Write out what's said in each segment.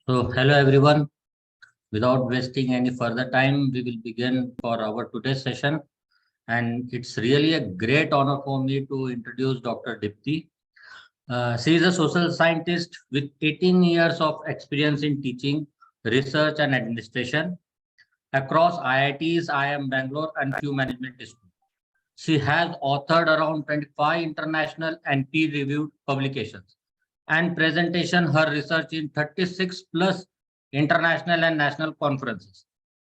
So, hello everyone. Without wasting any further time, we will begin for our today's session. And it's really a great honor for me to introduce Dr. Deepthi. She is a social scientist with 18 years of experience in teaching, research, and administration across IITs, IIM Bangalore, and few management schools. She has authored around 25 international and peer-reviewed publications and presentation her research in 36 plus international and national conferences.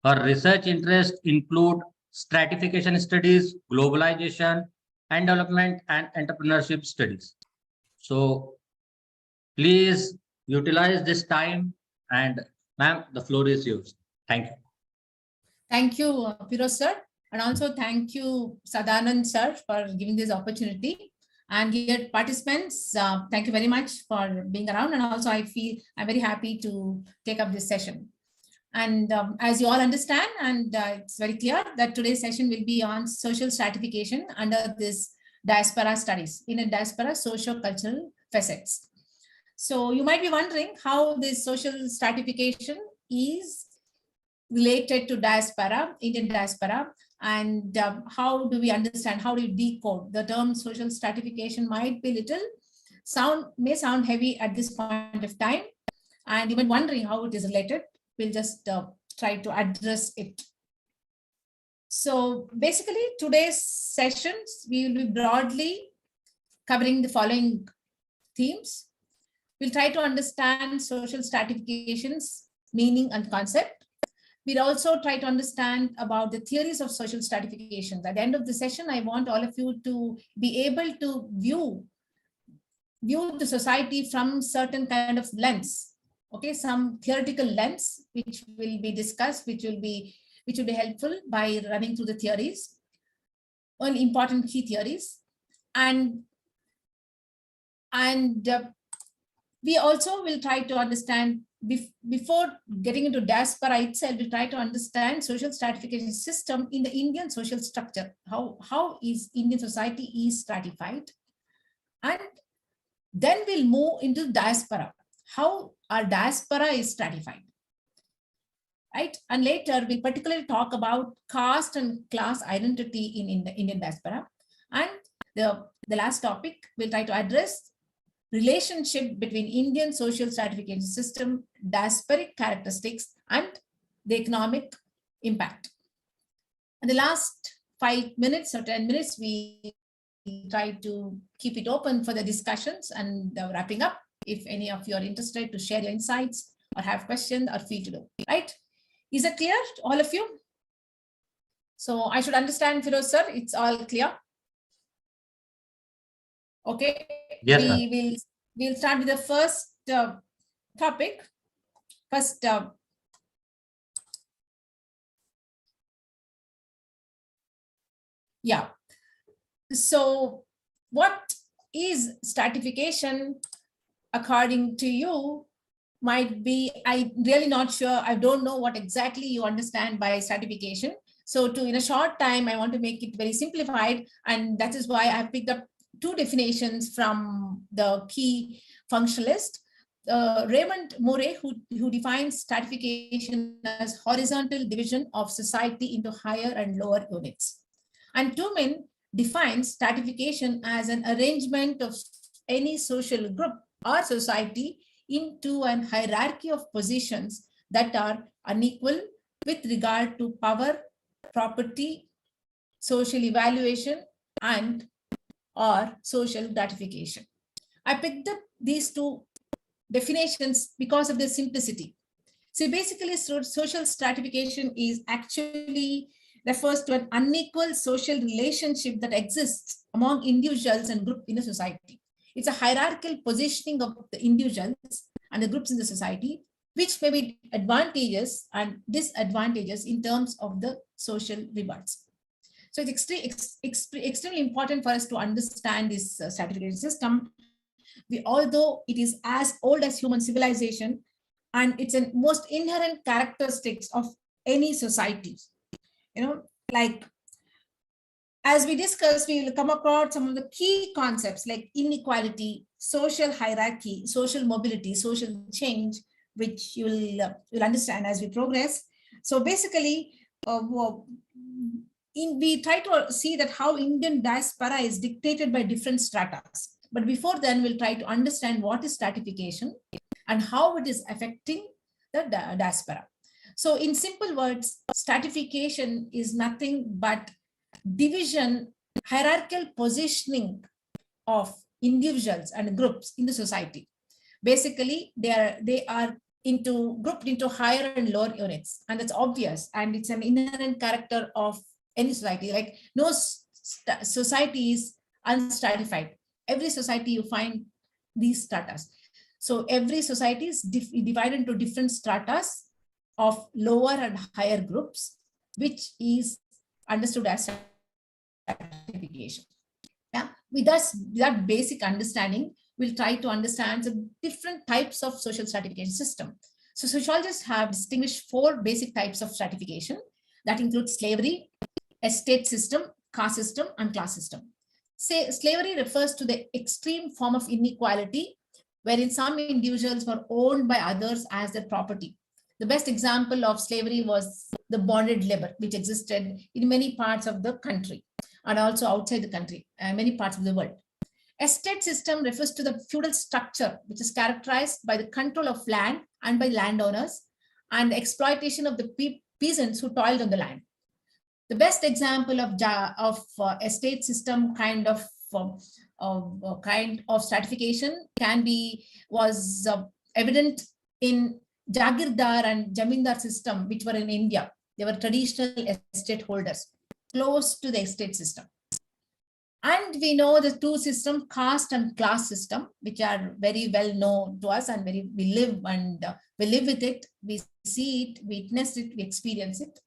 Her research interests include stratification studies, globalization and development, and entrepreneurship studies. So please utilize this time, and ma'am, the floor is yours. Thank you. Thank you, Firoz sir. And also thank you, Sadanand sir, for giving this opportunity. And dear participants, thank you very much for being around. And also I feel I'm very happy to take up this session. And as you all understand, and it's very clear that today's session will be on social stratification under this diaspora studies, in a diaspora socio-cultural facets. So you might be wondering how this social stratification is related to diaspora, Indian diaspora, and how do we understand, how do you decode the term social stratification? Might be may sound heavy at this point of time, and even wondering how it is related. We'll just try to address it. So basically today's sessions, we will be broadly covering the following themes. We'll try to understand social stratification's meaning and concept. We'll also try to understand about the theories of social stratification. At the end of the session, I want all of you to be able to view the society from certain kind of lens. Okay, some theoretical lens which will be discussed, which will be helpful by running through the theories, all important key theories, and we also will try to understand, before getting into diaspora itself, we try to understand social stratification system in the Indian social structure. How is Indian society is stratified? And then we'll move into diaspora. How our diaspora is stratified, right? And later we'll particularly talk about caste and class identity in the Indian diaspora. And the last topic, we'll try to address relationship between Indian social stratification system, diasporic characteristics, and the economic impact. And the last 5 minutes or 10 minutes, we try to keep it open for the discussions and the wrapping up. If any of you are interested to share your insights or have questions, or feel to do, right? Is it clear to all of you? So I should understand, Firoz sir, it's all clear? Okay, Yes, we'll start with the first topic. First, yeah. So what is stratification according to you? Might be, I'm really not sure. I don't know what exactly you understand by stratification. So in a short time, I want to make it very simplified. And that is why I have picked up two definitions from the key functionalist, Raymond Murray, who defines stratification as horizontal division of society into higher and lower units. And Tumin defines stratification as an arrangement of any social group or society into an hierarchy of positions that are unequal with regard to power, property, social evaluation, and or social gratification. I picked up these two definitions because of their simplicity. So basically, social stratification is actually refers to an unequal social relationship that exists among individuals and groups in a society. It's a hierarchical positioning of the individuals and the groups in the society, which may be advantageous and disadvantageous in terms of the social rewards. So it's extremely important for us to understand this stratification system. Although it is as old as human civilization, and it's a most inherent characteristics of any society. Like as we discuss, we will come across some of the key concepts like inequality, social hierarchy, social mobility, social change, which you'll understand as we progress. So basically, we try to see that how Indian diaspora is dictated by different stratas. But before then, we'll try to understand what is stratification and how it is affecting the diaspora. So in simple words, stratification is nothing but division, hierarchical positioning of individuals and groups in the society. Basically, they are grouped into higher and lower units, and that's obvious, and it's an inherent character of any society. Like no society is unstratified. Every society you find these stratas. So every society is divided into different stratas of lower and higher groups, which is understood as stratification. Yeah, with that basic understanding, we'll try to understand the different types of social stratification system. So sociologists have distinguished 4 basic types of stratification that include slavery, estate system, caste system, and class system. Say, slavery refers to the extreme form of inequality wherein some individuals were owned by others as their property. The best example of slavery was the bonded labor, which existed in many parts of the country and also outside the country, many parts of the world. Estate system refers to the feudal structure, which is characterized by the control of land and by landowners and the exploitation of the peasants who toiled on the land. The best example of estate system kind of stratification was evident in Jagirdar and Jamindar system, which were in India. They were traditional estate holders close to the estate system. And we know the 2 systems, caste and class system, which are very well known to us, and we live with it, we see it, we witness it, we experience it.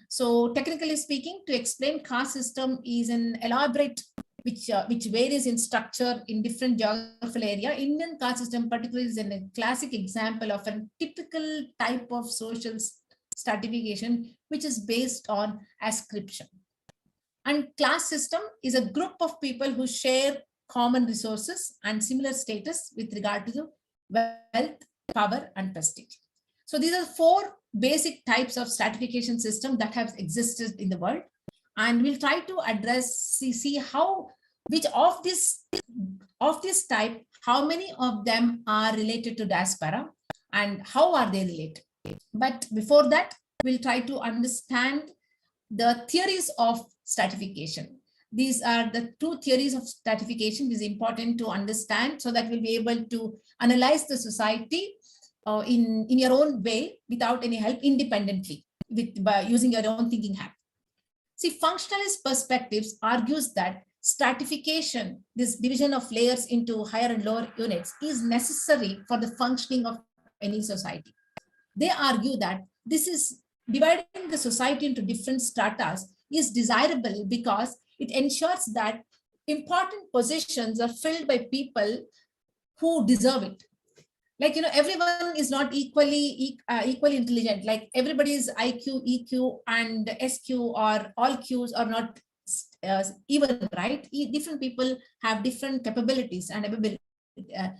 So technically speaking, to explain caste system is an elaborate, which varies in structure in different geographical area. Indian caste system particularly is a classic example of a typical type of social stratification, which is based on ascription. And class system is a group of people who share common resources and similar status with regard to the wealth, power, and prestige. So these are 4 basic types of stratification system that have existed in the world. And we'll try to see how, which of this type, how many of them are related to diaspora and how are they related. But before that, we'll try to understand the theories of stratification. These are the 2 theories of stratification. It is important to understand so that we'll be able to analyze the society in your own way without any help, independently, by using your own thinking habit. See, functionalist perspectives argues that stratification, this division of layers into higher and lower units, is necessary for the functioning of any society. They argue that this is dividing the society into different stratas is desirable because it ensures that important positions are filled by people who deserve it. Like, everyone is not equally intelligent. Like everybody's IQ, EQ, and SQ, or all Qs are not even, right? Different people have different capabilities and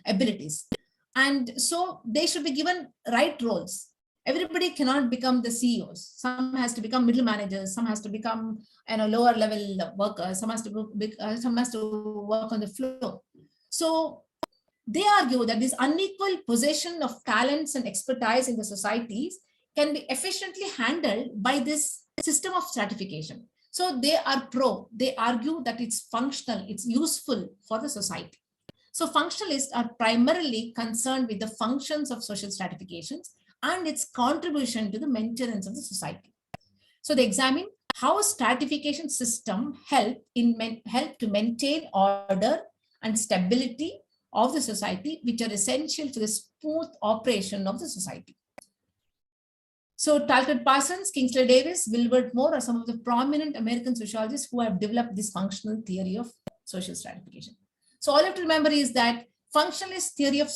abilities. And so they should be given right roles. Everybody cannot become the CEOs. Some has to become middle managers. Some has to become lower level workers. Some has to work on the floor. So they argue that this unequal possession of talents and expertise in the societies can be efficiently handled by this system of stratification. So they argue that it's functional, it's useful for the society. So functionalists are primarily concerned with the functions of social stratifications and its contribution to the maintenance of the society. So they examine how a stratification system help to maintain order and stability of the society, which are essential for the smooth operation of the society. So Talcott Parsons, Kingsley Davis, Wilbert Moore are some of the prominent American sociologists who have developed this functional theory of social stratification. So all you have to remember is that functionalist theory of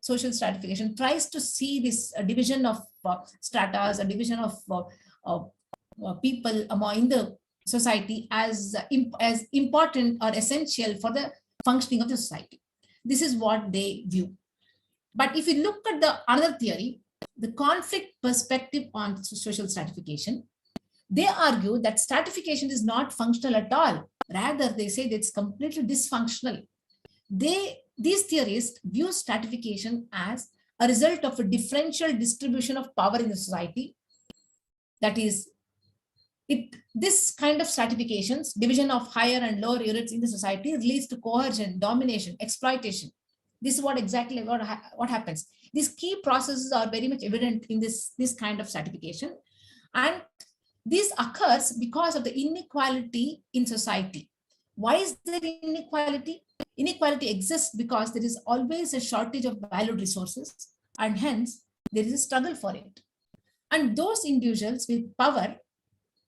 social stratification tries to see this division of stratas, a division of people in the society as important or essential for the functioning of the society. This is what they view. But if you look at the other theory, the conflict perspective on social stratification. They argue that stratification is not functional at all. Rather, they say that it's completely dysfunctional. These theorists view stratification as a result of a differential distribution of power in the society. That is, this kind of stratifications, division of higher and lower units in the society, leads to coercion, domination, exploitation. This is what exactly what happens. These key processes are very much evident in this kind of stratification, and this occurs because of the inequality in society. Why is there inequality? Inequality exists because there is always a shortage of valued resources, and hence there is a struggle for it. And those individuals with power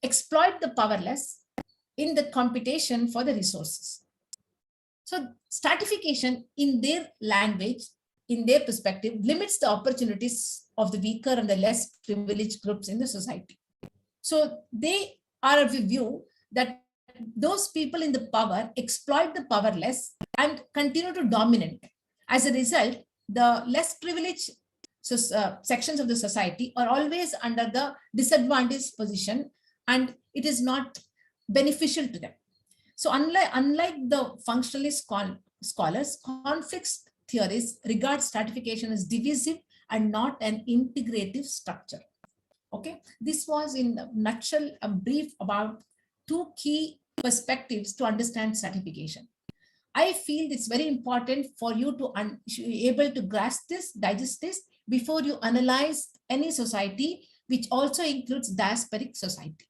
exploit the powerless in the competition for the resources. So stratification, in their language, in their perspective, limits the opportunities of the weaker and the less privileged groups in the society. So they are of the view that those people in the power exploit the powerless and continue to dominate. As a result, the less privileged sections of the society are always under the disadvantaged position, and it is not beneficial to them. So unlike the functionalist scholars, conflicts theories regard stratification as divisive and not an integrative structure. Okay, this was in a nutshell a brief about two key perspectives to understand stratification. I feel it's very important for you to be able to grasp this, digest this before you analyze any society, which also includes diasporic society.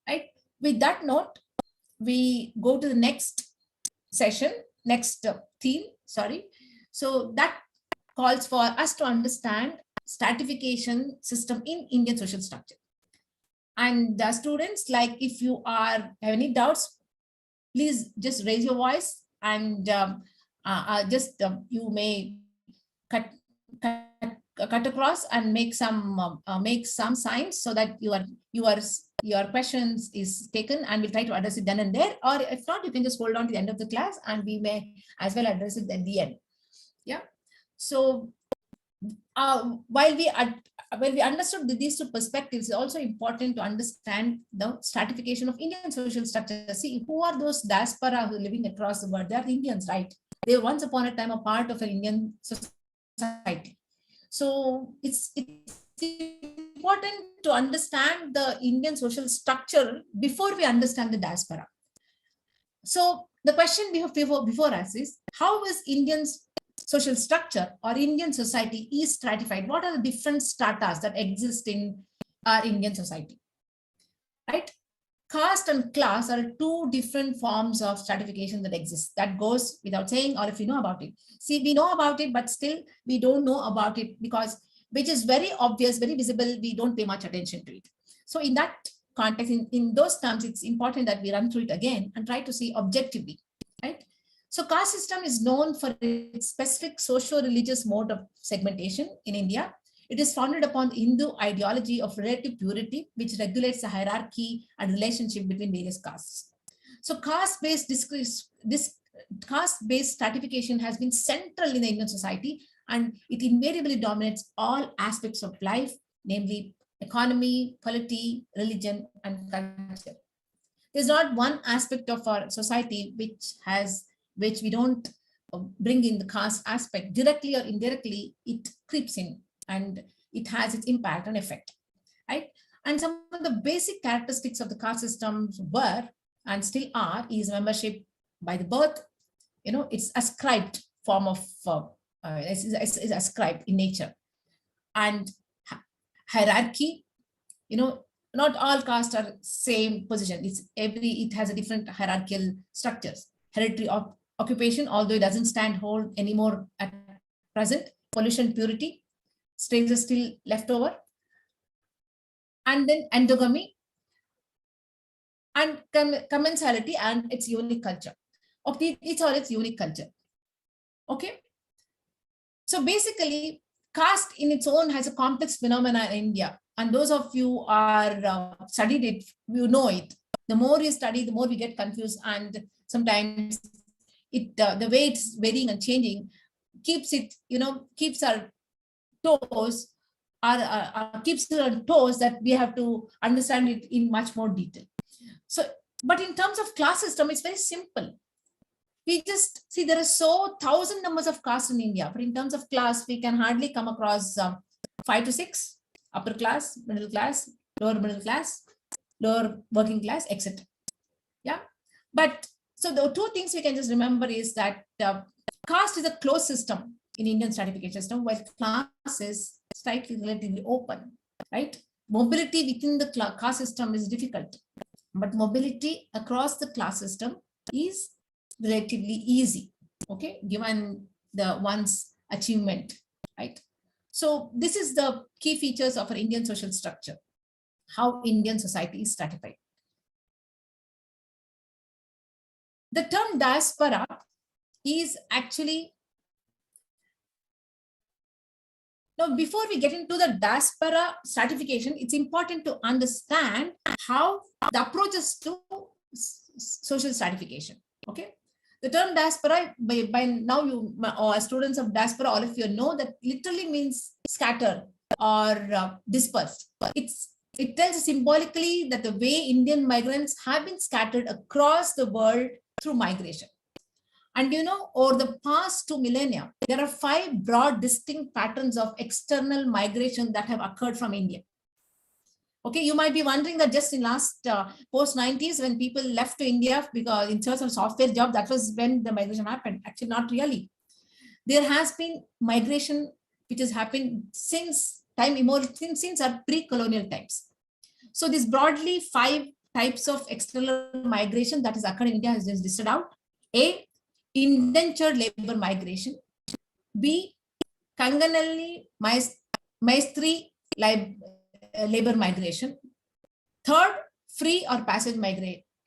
Right? With that note, we go to the next session, next theme, sorry. So that calls for us to understand stratification system in Indian social structure. And the students, like if you have any doubts, please just raise your voice, and you may cut across and make some signs so that your questions is taken, and we'll try to address it then and there. Or if not, you can just hold on to the end of the class and we may as well address it at the end. Yeah. So while we understood these two perspectives, it's also important to understand the stratification of Indian social structure. See, who are those diaspora who are living across the world? They are Indians, right? They were once upon a time a part of an Indian society. So it's important to understand the Indian social structure before we understand the diaspora. So the question before us is, how is Indians social structure or Indian society is stratified? What are the different stratas that exist in our Indian society? Right? Caste and class are two different forms of stratification that exist. That goes without saying, or if you know about it. See, we know about it, but still we don't know about it because, which is very obvious, very visible, we don't pay much attention to it. So in that context, in those terms, it's important that we run through it again and try to see objectively, right? So caste system is known for its specific socio-religious mode of segmentation in India. It is founded upon the Hindu ideology of relative purity, which regulates the hierarchy and relationship between various castes. So caste-based stratification has been central in the Indian society, and it invariably dominates all aspects of life, namely economy, polity, religion, and culture. There's not one aspect of our society which we don't bring in the caste aspect. Directly or indirectly, it creeps in and it has its impact and effect, right? And some of the basic characteristics of the caste systems were and still are is membership by the birth. It's ascribed form of is ascribed in nature, and hierarchy. Not all castes are same position. It has a different hierarchical structures. Hereditary occupation, although it doesn't stand hold anymore at present. Pollution, purity, stays are still left over. And then endogamy and commensality and its unique culture. It's all its unique culture. Okay. So basically, caste in its own has a complex phenomena in India. And those of you who are studied it, you know it. The more you study, the more we get confused, and sometimes the way it's varying and changing keeps our toes keeps us on toes that we have to understand it in much more detail. So, but in terms of class system, it's very simple. We just see there are so thousand numbers of castes in India, but in terms of class, we can hardly come across 5 to 6, upper class, middle class, lower middle class, lower working class, etc. Yeah, but so the two things we can just remember is that caste is a closed system in Indian stratification system, while class is slightly relatively open, right? Mobility within the caste system is difficult, but mobility across the class system is relatively easy, okay, given the one's achievement, right? So this is the key features of our Indian social structure, how Indian society is stratified. The term diaspora is actually, now before we get into the diaspora stratification, it's important to understand how the approaches to social stratification, okay? The term diaspora, by now you or students of diaspora, all of you know that literally means scatter or dispersed. It tells symbolically that the way Indian migrants have been scattered across the world through migration. And you know, over the past 2 millennia, there are 5 broad distinct patterns of external migration that have occurred from India. Okay, you might be wondering that just in last post 90s, when people left to India because in search of software job, that was when the migration happened. Actually, not really. There has been migration which has happened since time immemorial, since our pre-colonial times. So these broadly 5 types of external migration that has occurred in India has just listed out. A, indentured labor migration. B, Kanganalli Maestri labor migration. Third, free or passive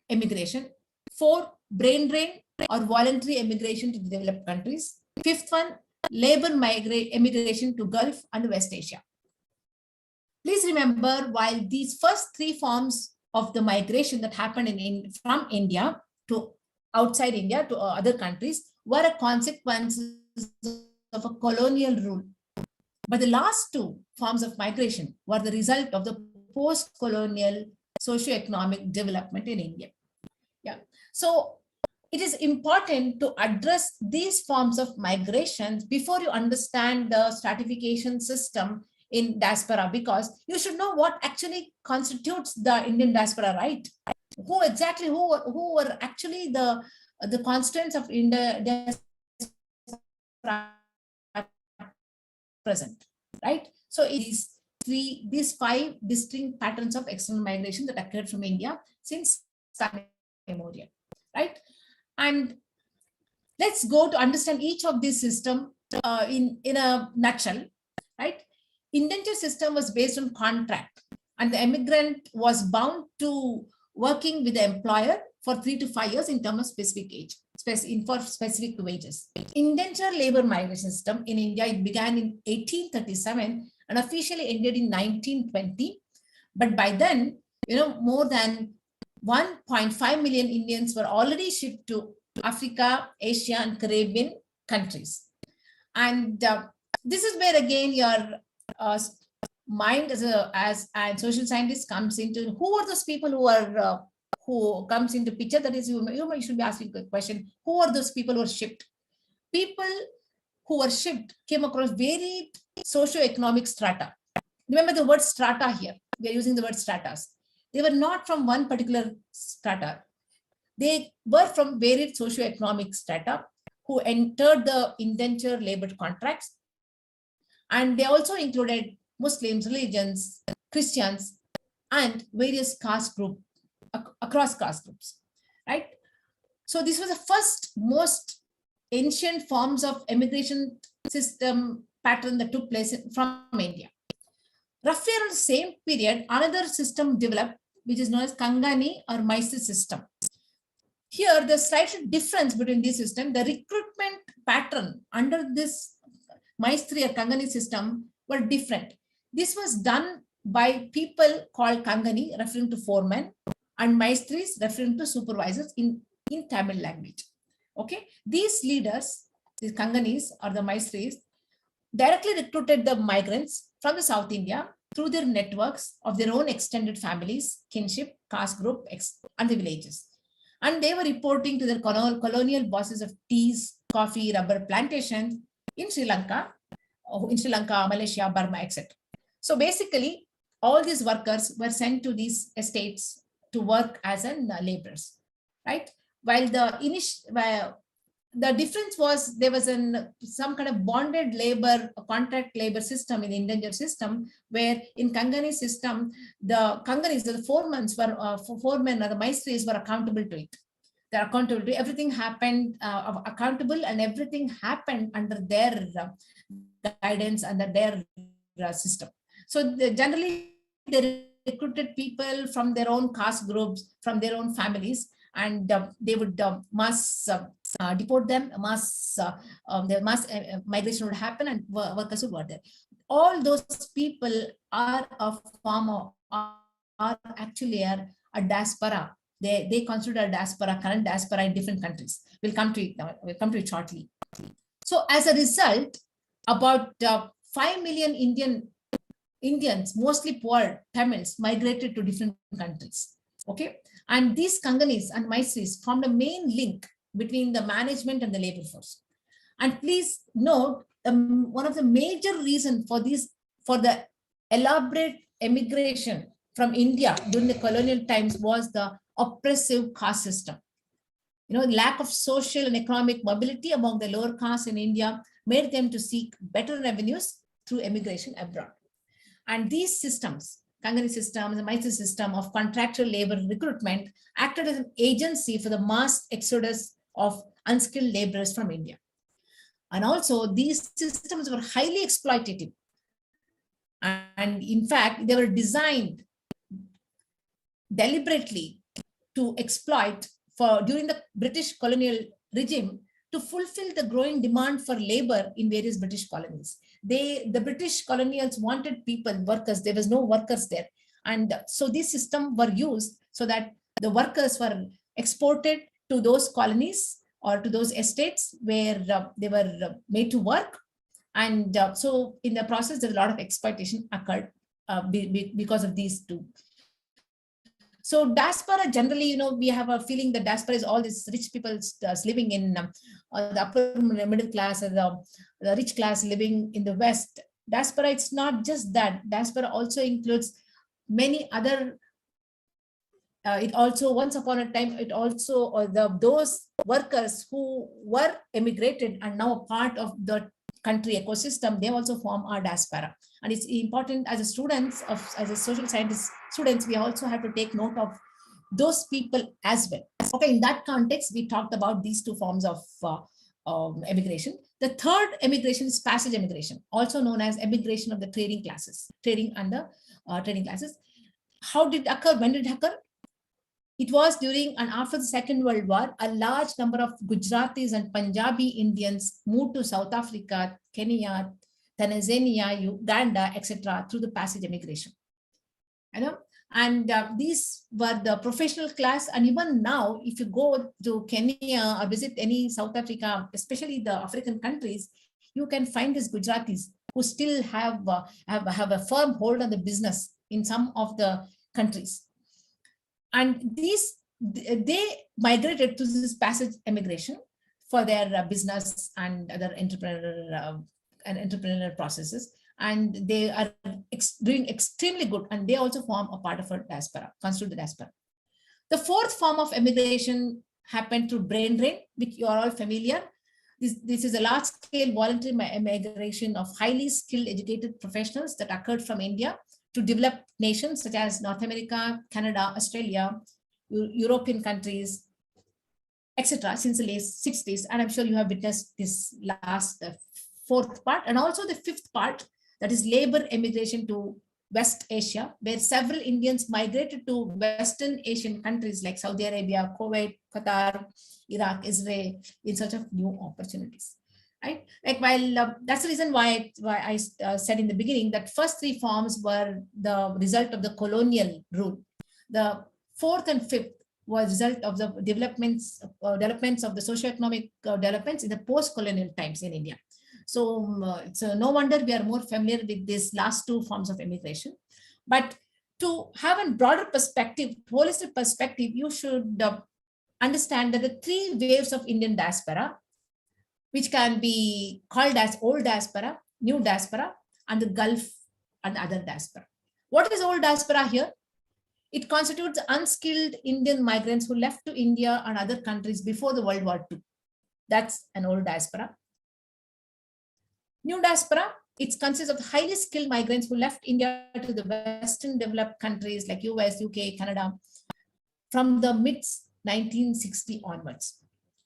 immigration. 4, brain drain or voluntary immigration to the developed countries. 5th one, labor immigration to Gulf and West Asia. Please remember, while these first 3 forms of the migration that happened from India to outside India to other countries were a consequence of a colonial rule. But the last 2 forms of migration were the result of the post-colonial socio-economic development in India. Yeah. So it is important to address these forms of migrations before you understand the stratification system in diaspora, because you should know what actually constitutes the Indian diaspora, right? Who were actually the constituents of India present, right? So it is these 5 distinct patterns of external migration that occurred from India since time immemorial, right? And let's go to understand each of these system in a nutshell, right? Indenture system was based on contract, and the immigrant was bound to working with the employer for 3 to 5 years in terms of specific age, for specific wages. Indenture labor migration system in India, it began in 1837 and officially ended in 1920. But by then, you know, more than 1.5 million Indians were already shipped to Africa, Asia, and Caribbean countries. And this is where again your mind as a social scientist comes into. Who are those people who comes into picture? That is, you should be asking a question: who are those people who are shipped? People who were shipped came across varied socio-economic strata. Remember the word strata here. We are using the word stratas. They were not from one particular strata. They were from varied socio-economic strata who entered the indenture labor contracts. And they also included Muslims, religions, Christians, and various caste groups, across caste groups, right? So this was the first most ancient forms of immigration system pattern that took place from India. Roughly around the same period, another system developed, which is known as Kangani or Maestri system. Here, the slight difference between this system, the recruitment pattern under this Maestri or Kangani system were different. This was done by people called Kangani, referring to foremen, and Maestris, referring to supervisors in Tamil language. Okay, these leaders, these Kanganis or the Maestris, directly recruited the migrants from the South India through their networks of their own extended families, kinship, caste group, and the villages. And they were reporting to their colonial bosses of teas, coffee, rubber plantations in Sri Lanka, Malaysia, Burma, etc. So basically, all these workers were sent to these estates to work as laborers, right? While the difference was there was some kind of bonded labor, contract labor system in the Indian system, where in Kangani system, the Kanganis, the foremen or the maestries were accountable to it. They're accountable to everything happened, accountable, and everything happened under their guidance, under their system. So generally they recruited people from their own caste groups, from their own families, and they would mass deport them, the mass migration would happen, and workers would work there. All those people are a form of, are actually a diaspora. They consider a diaspora, current diaspora in different countries. We'll come to it shortly. So as a result, about 5 million Indians, mostly poor Tamils, migrated to different countries. Okay, and these Kanganis and Maistris formed a main link between the management and the labor force. And please note, one of the major reasons for the elaborate emigration from India during the colonial times was the oppressive caste system. Lack of social and economic mobility among the lower castes in India made them to seek better revenues through emigration abroad. And these systems, Kangani system, the Maitri system of contractual labor recruitment, acted as an agency for the mass exodus of unskilled laborers from India. And also, these systems were highly exploitative. And in fact, they were designed deliberately to exploit during the British colonial regime to fulfill the growing demand for labor in various British colonies. The British colonials wanted people, workers. There was no workers there. And so these systems were used so that the workers were exported to those colonies or to those estates where they were made to work. And so in the process, there's a lot of exploitation occurred because of these two. So diaspora, generally, we have a feeling that diaspora is all these rich people living in the upper middle class or the rich class living in the West. Diaspora, it's not just that. Diaspora also includes many other, it also, once upon a time, it also, those workers who were emigrated and now a part of the country ecosystem, they also form our diaspora. And it's important as a students, as a social scientist students, we also have to take note of those people as well. Okay, in that context, we talked about these two forms of emigration. The third emigration is passage emigration, also known as emigration of the trading classes, trading classes. How did it occur? When did it occur? It was during and after the Second World War. A large number of Gujaratis and Punjabi Indians moved to South Africa, Kenya, Tanzania, Uganda, etc. through the passage emigration. And these were the professional class. And even now, if you go to Kenya or visit any South Africa, especially the African countries, you can find these Gujaratis who still have a firm hold on the business in some of the countries. And they migrated to this passage emigration for their business and other entrepreneurial processes. And they are doing extremely good. And they also form a part of a diaspora, constitute the diaspora. The fourth form of emigration happened through brain drain, which you are all familiar. This is a large-scale voluntary emigration of highly skilled, educated professionals that occurred from India to developed nations such as North America, Canada, Australia, European countries, etc. since the late 60s. And I'm sure you have witnessed this last fourth part. And also the fifth part, that is labor emigration to West Asia, where several Indians migrated to Western Asian countries like Saudi Arabia, Kuwait, Qatar, Iraq, Israel, in search of new opportunities. Right? Like, while that's the reason why I said in the beginning that first three forms were the result of the colonial rule. The fourth and fifth was result of the developments of the socio-economic developments in the post-colonial times in India. So it's no wonder we are more familiar with these last two forms of immigration. But to have a broader perspective, holistic perspective, you should understand that the three waves of Indian diaspora, which can be called as old diaspora, new diaspora, and the Gulf and other diaspora. What is old diaspora here? It constitutes unskilled Indian migrants who left to India and other countries before the World War II. That's an old diaspora. New diaspora, it consists of highly skilled migrants who left India to the Western developed countries like US, UK, Canada from the mid 1960 onwards.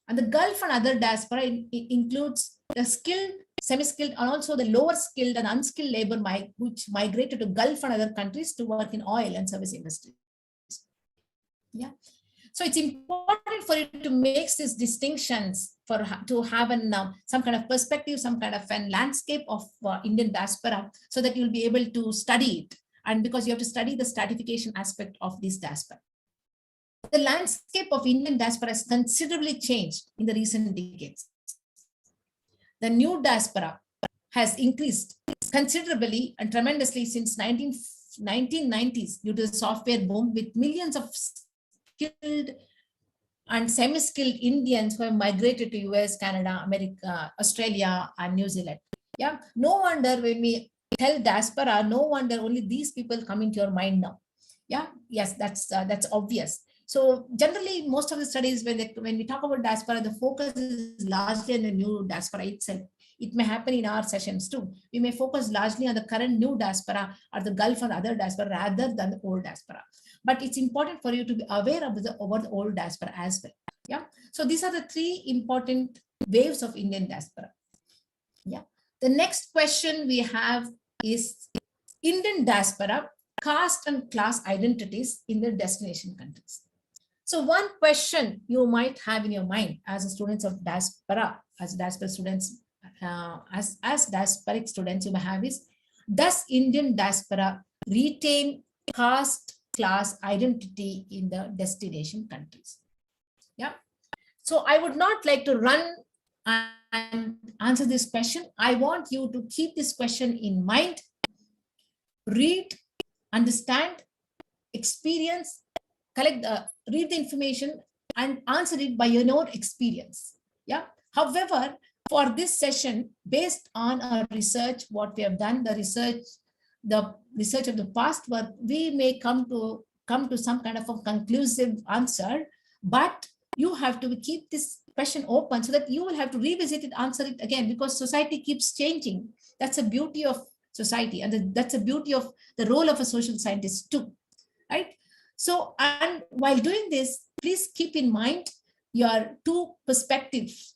And the Gulf and other diaspora includes the skilled, semi-skilled, and also the lower skilled and unskilled labor which migrated to Gulf and other countries to work in oil and service industries. Yeah. So it's important for you to make these distinctions to have some kind of perspective, some kind of a landscape of Indian diaspora, so that you'll be able to study it. And because you have to study the stratification aspect of this diaspora. The landscape of Indian diaspora has considerably changed in the recent decades. The new diaspora has increased considerably and tremendously since 1990s due to the software boom, with millions of skilled and semi-skilled Indians who have migrated to US, Canada, America, Australia, and New Zealand. Yeah, no wonder when we tell diaspora, no wonder only these people come into your mind now. Yeah, yes, that's obvious. So generally, most of the studies, when we talk about diaspora, the focus is largely on the new diaspora itself. It may happen in our sessions too. We may focus largely on the current new diaspora or the Gulf or other diaspora rather than the old diaspora. But it's important for you to be aware of the old diaspora as well. Yeah. So these are the three important waves of Indian diaspora. Yeah. The next question we have is Indian diaspora, caste and class identities in their destination countries. So one question you might have in your mind as a students of diaspora, as diaspora students, as diasporic students you may have is, does Indian diaspora retain caste class identity in the destination countries? Yeah. So I would not like to run and answer this question. I want you to keep this question in mind, read, understand, experience, read the information and answer it by your own experience. Yeah. However, for this session, based on our research, what we have done, the research of the past work, we may come to some kind of a conclusive answer, but you have to keep this question open so that you will have to revisit it, answer it again, because society keeps changing. That's the beauty of society, and that's the beauty of the role of a social scientist too, right? So, and while doing this, please keep in mind your two perspectives,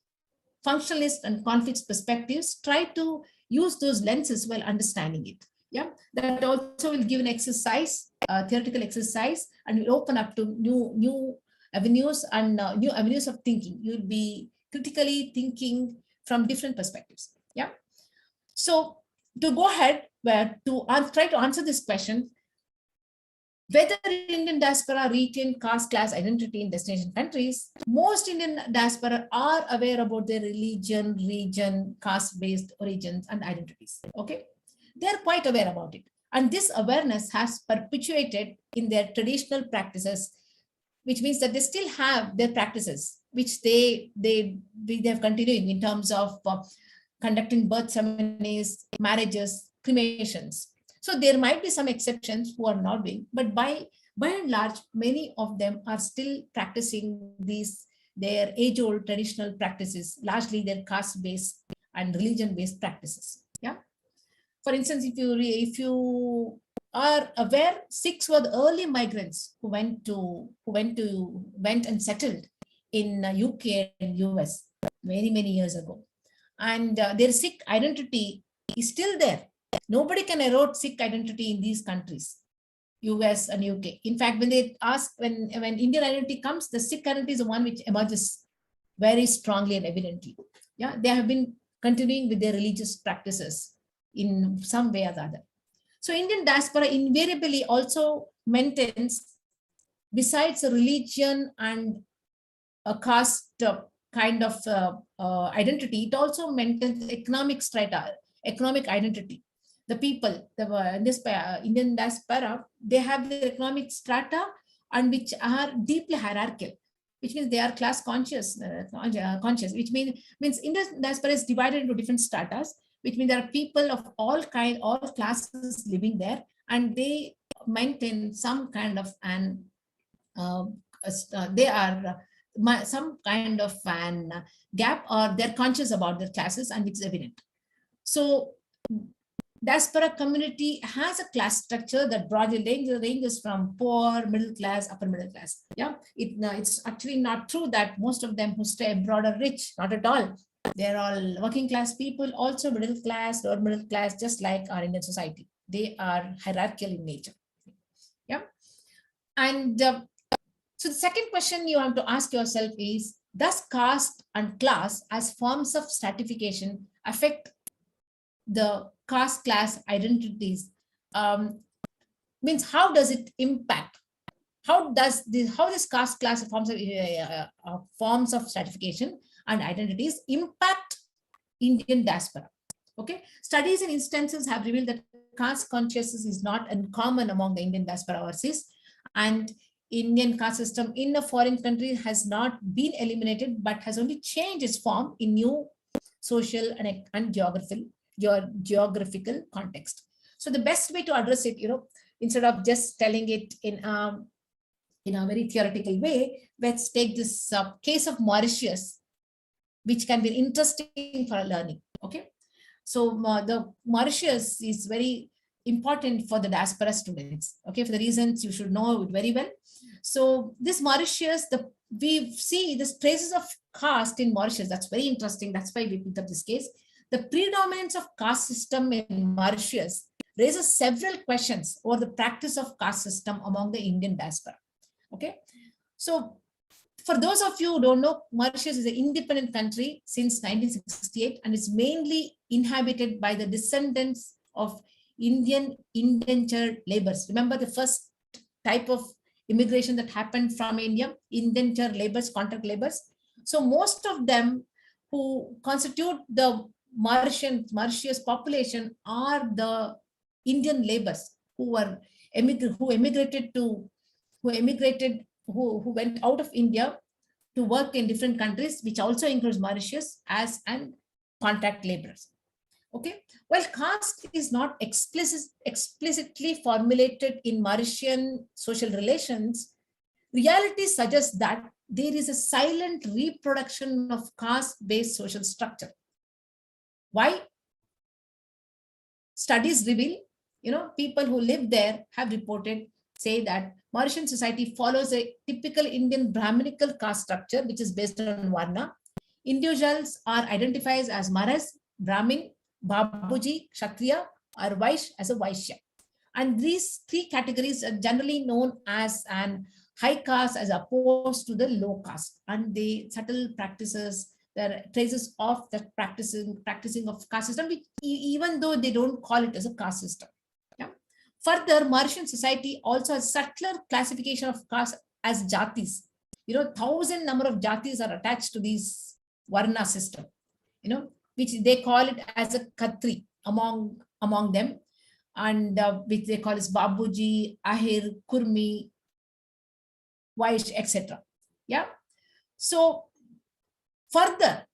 functionalist and conflict perspectives. Try to use those lenses while understanding it. Yeah, that also will give an exercise, theoretical exercise, and will open up to new avenues and new avenues of thinking. You'll be critically thinking from different perspectives. Yeah. So to go ahead, try to answer this question, whether Indian diaspora retain caste class identity in destination countries, most Indian diaspora are aware about their religion, region, caste-based origins and identities. Okay, they're quite aware about it. And this awareness has perpetuated in their traditional practices, which means that they still have their practices, which they have continuing in terms of conducting birth ceremonies, marriages, cremations. So there might be some exceptions who are not doing, but by and large, many of them are still practicing their age-old traditional practices, largely their caste-based and religion-based practices. Yeah. For instance, if you are aware, Sikhs were the early migrants who went and settled in UK and US many years ago, and their Sikh identity is still there. Nobody can erode Sikh identity in these countries, US and UK. In fact, when they ask, when Indian identity comes, the Sikh identity is the one which emerges very strongly and evidently. Yeah, they have been continuing with their religious practices in some way or the other. So Indian diaspora invariably also maintains, besides a religion and a caste kind of identity, it also maintains economic strata, economic identity. The people, Indian diaspora, they have their economic strata and which are deeply hierarchical, which means they are class conscious, conscious, which means Indian diaspora is divided into different stratas, which means there are people of all classes living there, and they maintain some kind of an they are some kind of an gap, or they're conscious about their classes, and it's evident. So diaspora community has a class structure that broadly ranges from poor, middle class, upper middle class. Yeah, it's actually not true that most of them who stay abroad are rich. Not at all. They're all working class people, also middle class, lower middle class, just like our Indian society. They are hierarchical in nature. Yeah, and so the second question you have to ask yourself is, does caste and class as forms of stratification affect the caste class identities? Means how does it impact? How this caste class forms of stratification and identities impact Indian diaspora? Okay, studies and instances have revealed that caste consciousness is not uncommon among the Indian diaspora overseas, and Indian caste system in a foreign country has not been eliminated, but has only changed its form in new social and geographical context. So the best way to address it, instead of just telling it in a very theoretical way, let's take this case of Mauritius, which can be interesting for learning. Okay, so the Mauritius is very important for the diaspora students. Okay, for the reasons you should know it very well. So this Mauritius, we see this traces of caste in Mauritius. That's very interesting. That's why we picked up this case. The predominance of caste system in Mauritius raises several questions over the practice of caste system among the Indian diaspora. Okay, so for those of you who don't know, Mauritius is an independent country since 1968, and it's mainly inhabited by the descendants of Indian indentured laborers. Remember the first type of immigration that happened from India, indentured laborers, contract laborers. So most of them who constitute the Mauritius population are the Indian laborers who went out of India to work in different countries, which also includes Mauritius as an contract laborers. Okay, well, caste is not explicitly formulated in Mauritian social relations. Reality suggests that there is a silent reproduction of caste-based social structure. Why? Studies reveal, people who live there have reported, say that Mauritian society follows a typical Indian Brahminical caste structure, which is based on Varna. Individuals are identified as Maharaj, Brahmin, Babuji, Kshatriya, or Vaishya as a Vaishya. And these three categories are generally known as an high caste as opposed to the low caste. And the subtle practices, there are traces of that practicing of caste system, which, even though they don't call it as a caste system. Yeah. Further, Mauritian society also has subtler classification of caste as jatis. 1,000 number of jatis are attached to this Varna system, which they call it as a Khatri among them, and which they call as Babuji, Ahir, Kurmi, Vaish, etc. Yeah. So further,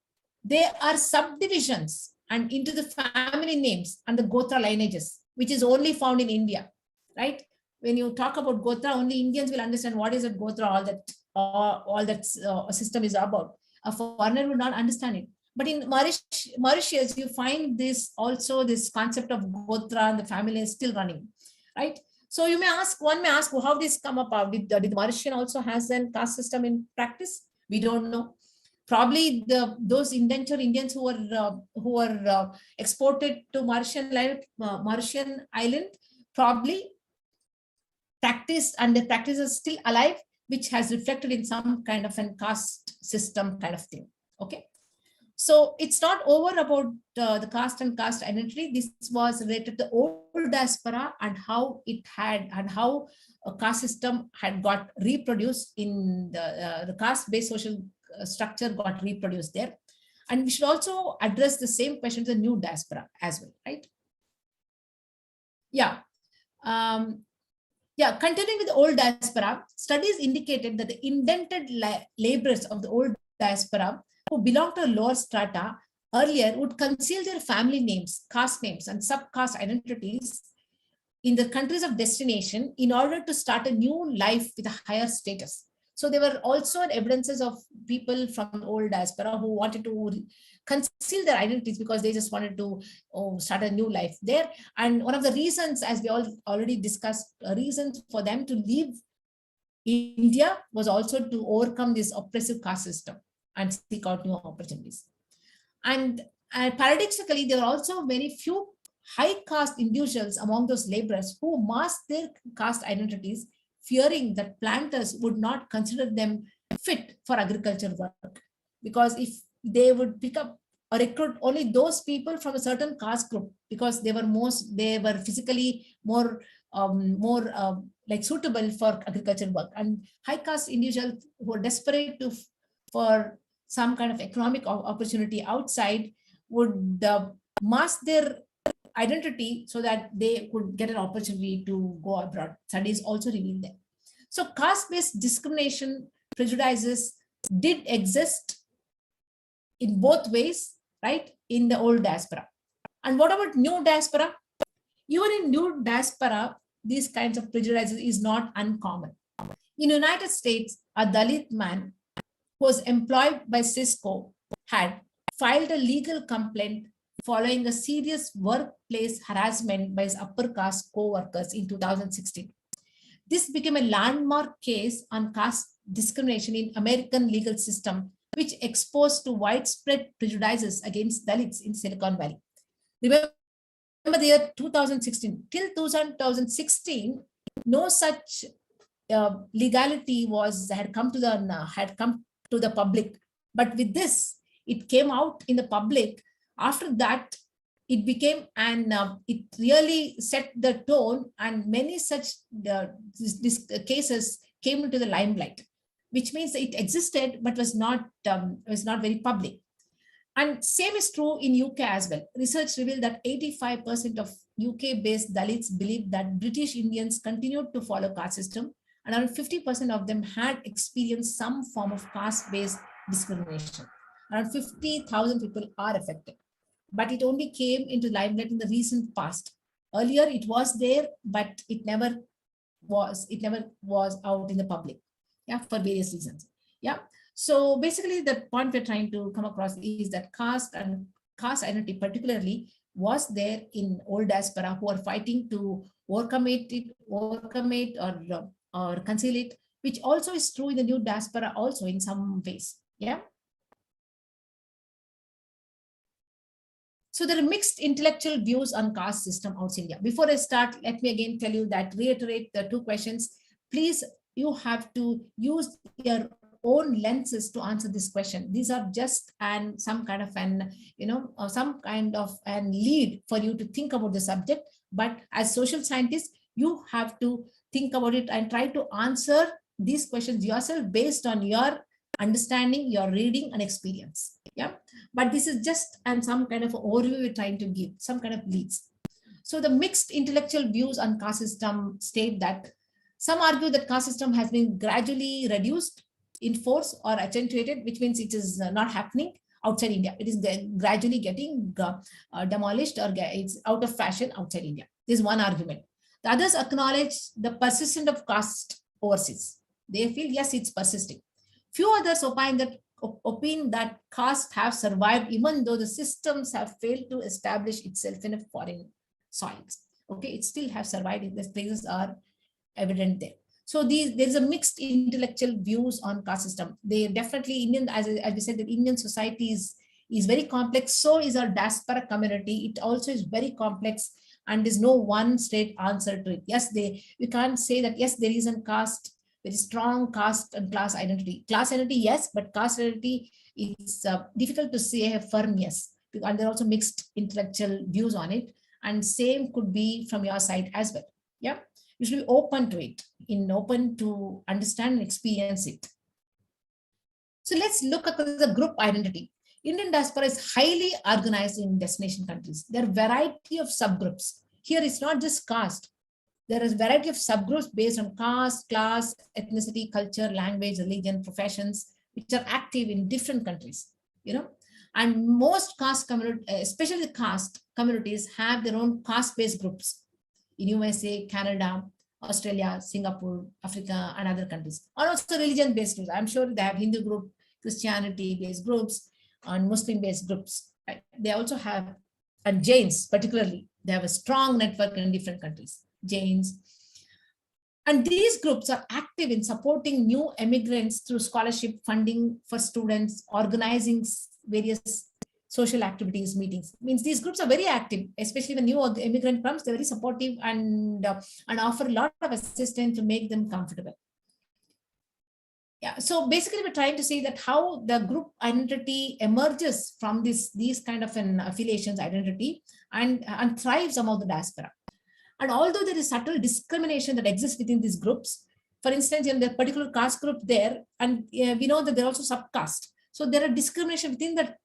there are subdivisions and into the family names and the Gotra lineages, which is only found in India, right? When you talk about Gotra, only Indians will understand what is a Gotra, all that system is about. A foreigner will not understand it. But in Mauritius, you find this concept of Gotra and the family is still running, right? So one may ask, how this come about? Did Mauritian also has a caste system in practice? We don't know. Probably those indentured Indians who were exported to Mauritian island probably practiced, and the practice is still alive, which has reflected in some kind of a caste system kind of thing. Okay. So it's not over about the caste and caste identity. This was related to the old diaspora and how a caste system had got reproduced in the caste-based social structure got reproduced there. And we should also address the same question to the new diaspora as well, right? Yeah. Continuing with the old diaspora, studies indicated that the indented laborers of the old diaspora who belonged to lower strata earlier would conceal their family names, caste names, and subcaste identities in the countries of destination in order to start a new life with a higher status. So there were also evidences of people from old diaspora who wanted to conceal their identities because they just wanted to start a new life there. And one of the reasons, as we all already discussed, reasons for them to leave India was also to overcome this oppressive caste system and seek out new opportunities. And paradoxically, there are also very few high caste individuals among those laborers who masked their caste identities, fearing that planters would not consider them fit for agriculture work. Because if they would pick up or recruit only those people from a certain caste group, because they were physically more like suitable for agriculture work, and high caste individuals who are desperate for some kind of economic opportunity outside would mask their identity so that they could get an opportunity to go abroad. Studies also reveal that. So caste-based discrimination, prejudices did exist in both ways, right, in the old diaspora. And what about new diaspora? Even in new diaspora, these kinds of prejudices is not uncommon. In the United States, a Dalit man who was employed by Cisco had filed a legal complaint following a serious workplace harassment by his upper caste co-workers in 2016. This became a landmark case on caste discrimination in American legal system, which exposed to widespread prejudices against Dalits in Silicon Valley. Remember the year 2016. Till 2016, no such legality had come to the public. But with this, it came out in the public. After that, it became it really set the tone, and many such cases came into the limelight, which means it existed but was not very public. And same is true in UK as well. Research revealed that 85% of UK-based Dalits believed that British Indians continued to follow caste system, and around 50% of them had experienced some form of caste-based discrimination. Around 50,000 people are affected, but it only came into limelight in the recent past. Earlier, it was there, but it never was out in the public, yeah, for various reasons. Yeah. So basically, the point we're trying to come across is that caste and caste identity, particularly, was there in old diaspora who are fighting to overcome it or conceal it, which also is true in the new diaspora also in some ways. Yeah. So there are mixed intellectual views on caste system outside India. Before I start, let me again tell you that, reiterate the two questions. Please, you have to use your own lenses to answer this question. These are just some kind of lead for you to think about the subject. But as social scientists, you have to think about it and try to answer these questions yourself based on your understanding, your reading and experience. Yeah. But this is just some kind of overview we're trying to give, some kind of leads. So the mixed intellectual views on caste system state that some argue that caste system has been gradually reduced in force or accentuated, which means it is not happening outside India. It is gradually getting demolished, or it's out of fashion outside India. This is one argument. The others acknowledge the persistence of caste overseas. They feel, yes, it's persisting. Few others opine that caste have survived even though the systems have failed to establish itself in a foreign soils. Okay, it still have survived. The places are evident there. So there's a mixed intellectual views on caste system. They definitely, Indian, as we said, the Indian society is very complex. So is our diaspora community. It also is very complex, and there's no one straight answer to it. Yes, we can't say that yes, there is a caste, very strong caste and class identity. Class identity, yes, but caste identity is difficult to say a firm yes. And there are also mixed intellectual views on it. And same could be from your side as well. Yeah. You should be open to it, open to understand and experience it. So let's look at the group identity. Indian diaspora is highly organized in destination countries. There are variety of subgroups. Here it's not just caste. There is variety of subgroups based on caste, class, ethnicity, culture, language, religion, professions, which are active in different countries. You know, and most caste community, especially caste communities, have their own caste-based groups in USA, Canada, Australia, Singapore, Africa, and other countries. And also religion-based groups. I'm sure they have Hindu group, Christianity-based groups, and Muslim-based groups. Right? They also have, and Jains particularly, they have a strong network in different countries. Jains. And these groups are active in supporting new immigrants through scholarship funding for students, organizing various social activities, meetings. Means these groups are very active, especially when new immigrant comes, they're very supportive and offer a lot of assistance to make them comfortable. Yeah, so basically we're trying to say that how the group identity emerges from these kind of an affiliations identity and thrives among the diaspora. And although there is subtle discrimination that exists within these groups, for instance, in the particular caste group there, and we know that there are also subcaste. So there are discrimination within that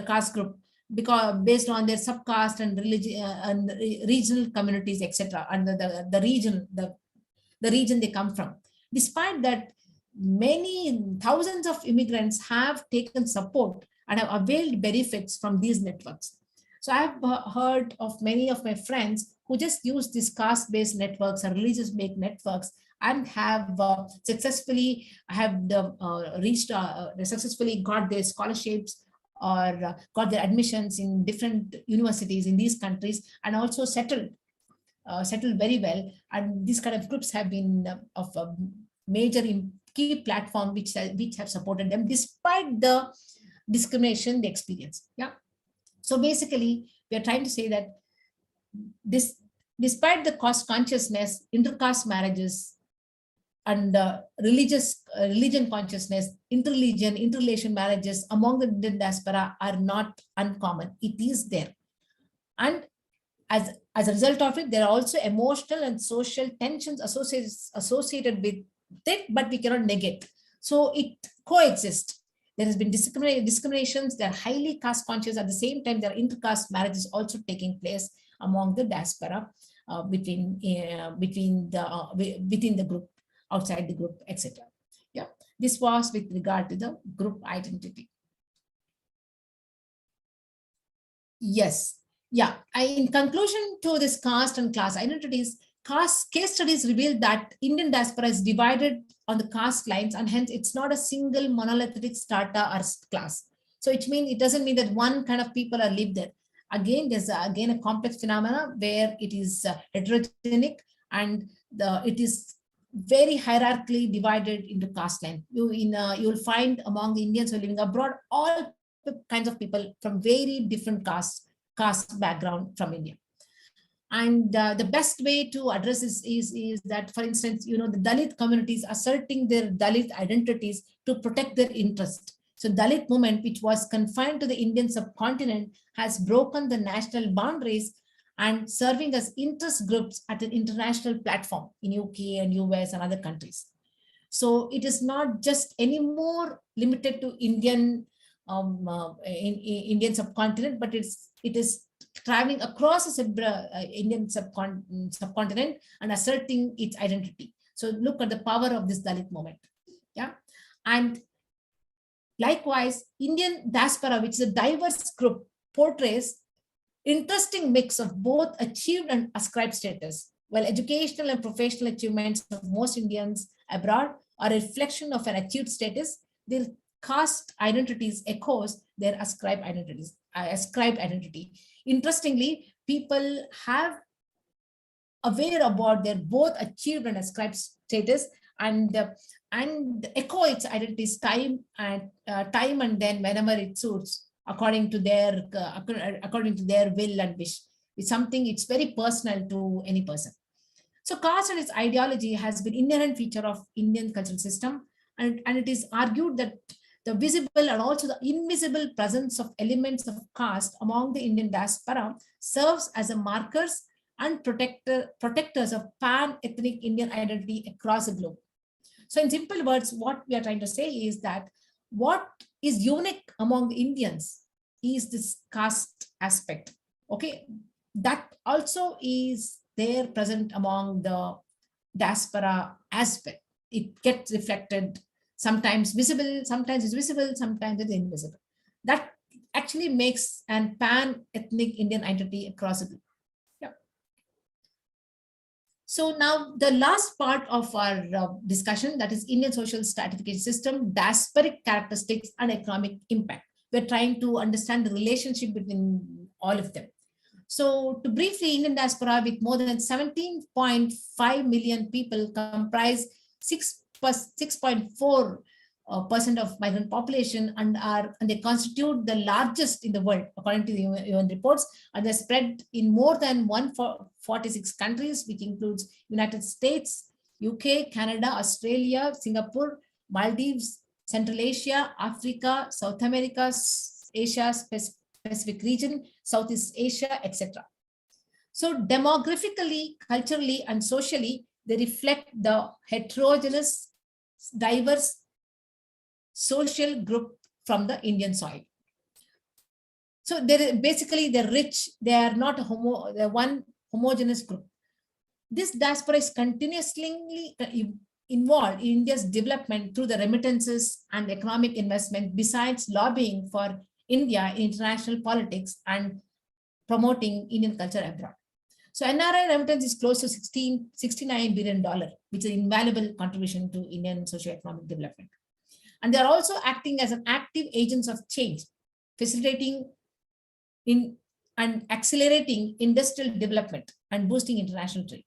caste group because based on their subcaste and religion and regional communities, etc., and the region they come from. Despite that, many thousands of immigrants have taken support and have availed benefits from these networks. So I've heard of many of my friends who just use these caste-based networks or religious-based networks and have successfully successfully got their scholarships or got their admissions in different universities in these countries and also settled very well. And these kind of groups have been of a major key platform which have supported them despite the discrimination they experience. Yeah. So basically, we are trying to say that despite the cost consciousness, intercaste marriages, and religion consciousness, interrelation marriages among the diaspora are not uncommon. It is there, and as a result of it, there are also emotional and social tensions associated with it, but we cannot negate. So it coexists. There has been discriminations. They are highly caste conscious. At the same time, there are intercaste marriages also taking place among the diaspora within the group, outside the group, etc. Yeah, this was with regard to the group identity. Yes, yeah. In conclusion to this caste and class identities, case studies reveal that Indian diaspora is divided on the caste lines, and hence it's not a single monolithic strata or class. So it doesn't mean that one kind of people are live there. Again, there's again a complex phenomena where it is heterogenic and it is very hierarchically divided into caste line. You'll find among the Indians who are living abroad all kinds of people from very different caste background from India. And the best way to address this is that, for instance, the Dalit communities asserting their Dalit identities to protect their interest. So Dalit movement, which was confined to the Indian subcontinent, has broken the national boundaries and serving as interest groups at an international platform in UK and US and other countries. So it is not just anymore limited to Indian Indian subcontinent, but it is traveling across the Indian subcontinent and asserting its identity. So look at the power of this Dalit movement. Yeah, and likewise, Indian diaspora, which is a diverse group, portrays interesting mix of both achieved and ascribed status. While educational and professional achievements of most Indians abroad are a reflection of an achieved status, their caste identities echoes their ascribed identity. Interestingly, people have aware about their both achieved and ascribed status and echo its identities time and then whenever it suits according to their will and wish. It's something, it's very personal to any person. So caste and its ideology has been inherent feature of Indian cultural system, and it is argued that the visible and also the invisible presence of elements of caste among the Indian diaspora serves as a markers and protectors of pan-ethnic Indian identity across the globe. So in simple words, what we are trying to say is that what is unique among the Indians is this caste aspect. Okay, that also is there present among the diaspora aspect. It gets reflected, sometimes visible, sometimes it's visible, sometimes it's invisible. That actually makes an pan-ethnic Indian identity across the globe. Yeah. So now the last part of our discussion, that is Indian social stratification system, diasporic characteristics and economic impact. We're trying to understand the relationship between all of them. So to briefly, Indian diaspora with more than 17.5 million people comprise 6.4% of migrant population and they constitute the largest in the world according to the UN reports, and they're spread in more than 146 countries, which includes United States, UK, Canada, Australia, Singapore, Maldives, Central Asia, Africa, South America, Asia, Pacific region, Southeast Asia, etc. So demographically, culturally, and socially, they reflect the heterogeneous, diverse social group from the Indian soil. So they're rich. They are not they're one homogeneous group. This diaspora is continuously involved in India's development through the remittances and economic investment, besides lobbying for India in international politics and promoting Indian culture abroad. So NRI remittance is close to $69 billion, which is an invaluable contribution to Indian socio-economic development. And they are also acting as an active agents of change, facilitating and accelerating industrial development and boosting international trade.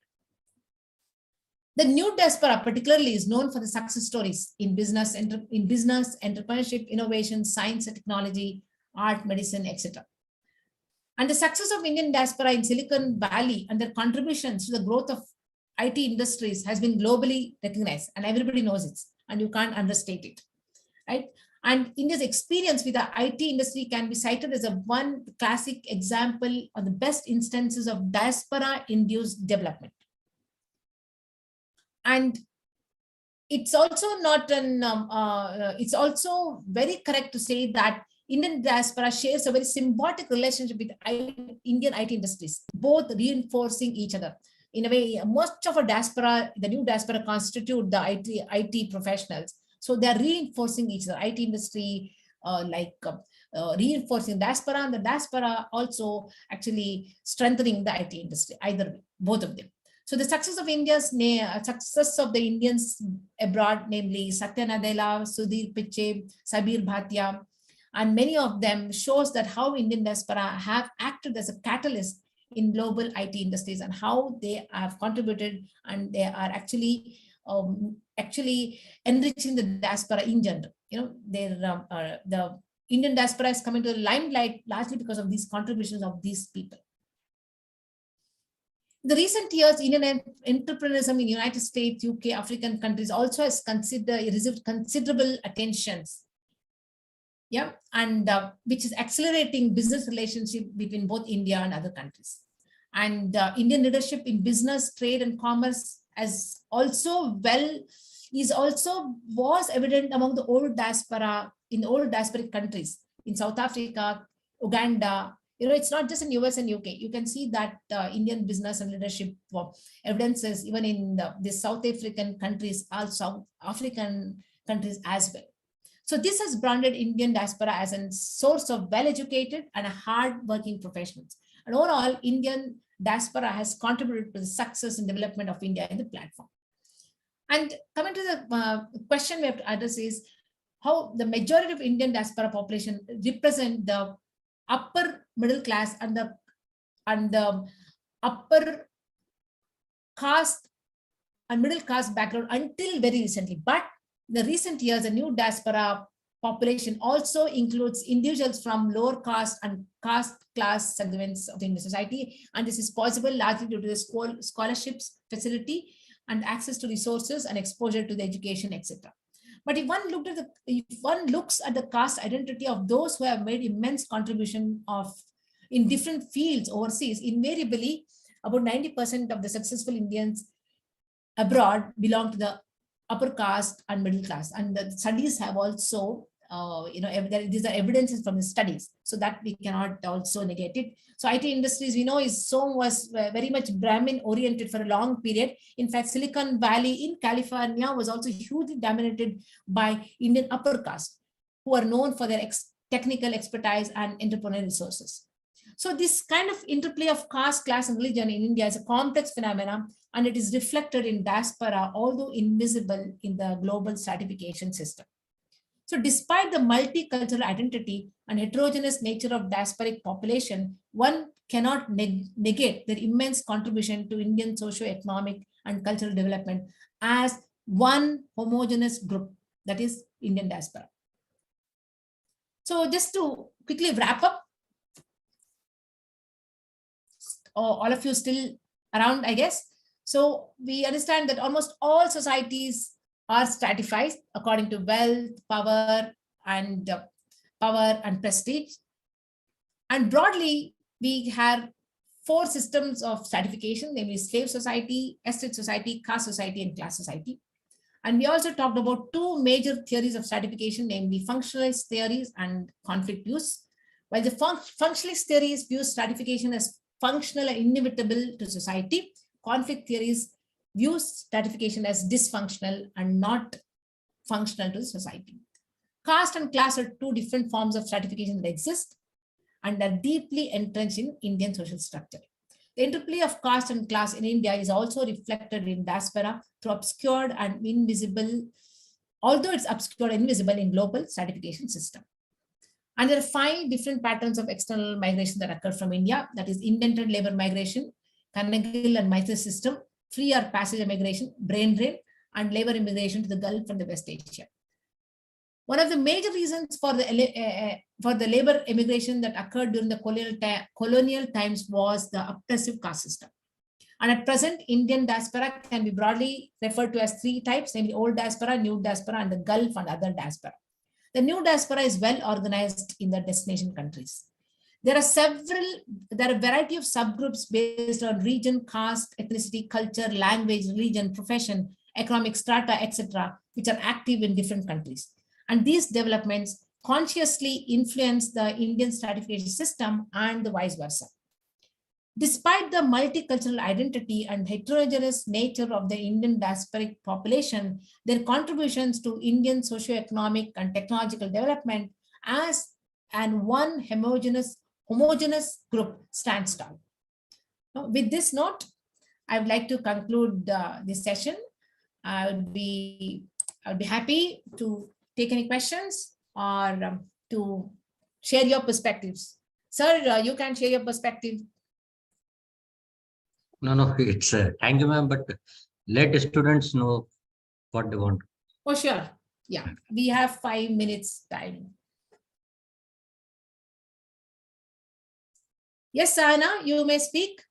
The new diaspora particularly is known for the success stories in business, entrepreneurship, innovation, science and technology, art, medicine, etc. And the success of Indian diaspora in Silicon Valley and their contributions to the growth of IT industries has been globally recognized, and everybody knows it, and you can't understate it, right? And India's experience with the IT industry can be cited as one classic example of the best instances of diaspora-induced development. And it's also not it's also very correct to say that Indian diaspora shares a very symbiotic relationship with Indian IT industries, both reinforcing each other. In a way, most of our diaspora, the new diaspora, constitute the IT professionals. So they're reinforcing each other. IT industry, reinforcing diaspora, and the diaspora also actually strengthening the IT industry, either both of them. So the success of the Indians abroad, namely Satya Nadella, Sudhir Pichai, Sabir Bhatia, and many of them shows that how Indian diaspora have acted as a catalyst in global IT industries and how they have contributed, and they are actually enriching the diaspora in general. You know, the Indian diaspora is coming to the limelight largely because of these contributions of these people. In the recent years, Indian entrepreneurship in the United States, UK, African countries also has received considerable attentions. Yeah, and which is accelerating business relationship between both India and other countries. And Indian leadership in business, trade, and commerce was evident among the old diaspora in the old diasporic countries in South Africa, Uganda. You know, it's not just in US and UK. You can see that Indian business and leadership evidences even in the South African countries, South African countries as well. So this has branded Indian diaspora as a source of well-educated and hard-working professionals. And overall, Indian diaspora has contributed to the success and development of India in the platform. And coming to the question we have to address is how the majority of Indian diaspora population represent the upper middle class and the upper caste and middle class background until very recently. But in the recent years, the new diaspora population also includes individuals from lower caste and caste class segments of the Indian society. And this is possible largely due to the scholarships facility and access to resources and exposure to the education, etc. But if one looks at the caste identity of those who have made immense contribution in different fields overseas, invariably about 90% of the successful Indians abroad belong to the upper caste and middle class. And the studies have also, these are evidences from the studies, so that we cannot also negate it. So IT industries, we know, was very much Brahmin oriented for a long period. In fact, Silicon Valley in California was also hugely dominated by Indian upper caste, who are known for their technical expertise and entrepreneurial resources. So this kind of interplay of caste, class, and religion in India is a complex phenomenon, and it is reflected in diaspora, although invisible in the global stratification system. So despite the multicultural identity and heterogeneous nature of diasporic population, one cannot negate their immense contribution to Indian socio-economic and cultural development as one homogeneous group, that is Indian diaspora. So just to quickly wrap up, all of you still around, I guess. So we understand that almost all societies are stratified according to wealth, power, and prestige. And broadly, we have 4 systems of stratification, namely slave society, estate society, caste society, and class society. And we also talked about 2 major theories of stratification, namely functionalist theories and conflict views. While the functionalist theories view stratification as functional and inevitable to society, conflict theories view stratification as dysfunctional and not functional to society. Caste and class are 2 different forms of stratification that exist and are deeply entrenched in Indian social structure. The interplay of caste and class in India is also reflected in diaspora through obscured and invisible, although it's obscured and invisible in global stratification system. And there are 5 different patterns of external migration that occur from India, that is indented labor migration, Carnegie and Mitre system, free or passenger migration, brain drain, and labor immigration to the Gulf and the West Asia. One of the major reasons for the labor immigration that occurred during the colonial times was the oppressive caste system. And at present, Indian diaspora can be broadly referred to as 3 types, namely old diaspora, new diaspora, and the Gulf and other diaspora. The new diaspora is well organized in the destination countries. There are a variety of subgroups based on region, caste, ethnicity, culture, language, religion, profession, economic strata, etc., which are active in different countries. And these developments consciously influence the Indian stratification system and the vice versa. Despite the multicultural identity and heterogeneous nature of the Indian diasporic population, their contributions to Indian socio-economic and technological development as and one homogeneous group stands tall. Now, with this note, I would like to conclude this session. I would be happy to take any questions or to share your perspectives. Sir, you can share your perspective. No, it's thank you, ma'am. But let the students know what they want. Oh, sure. Yeah, we have 5 minutes time. Yes, Sahana, you may speak.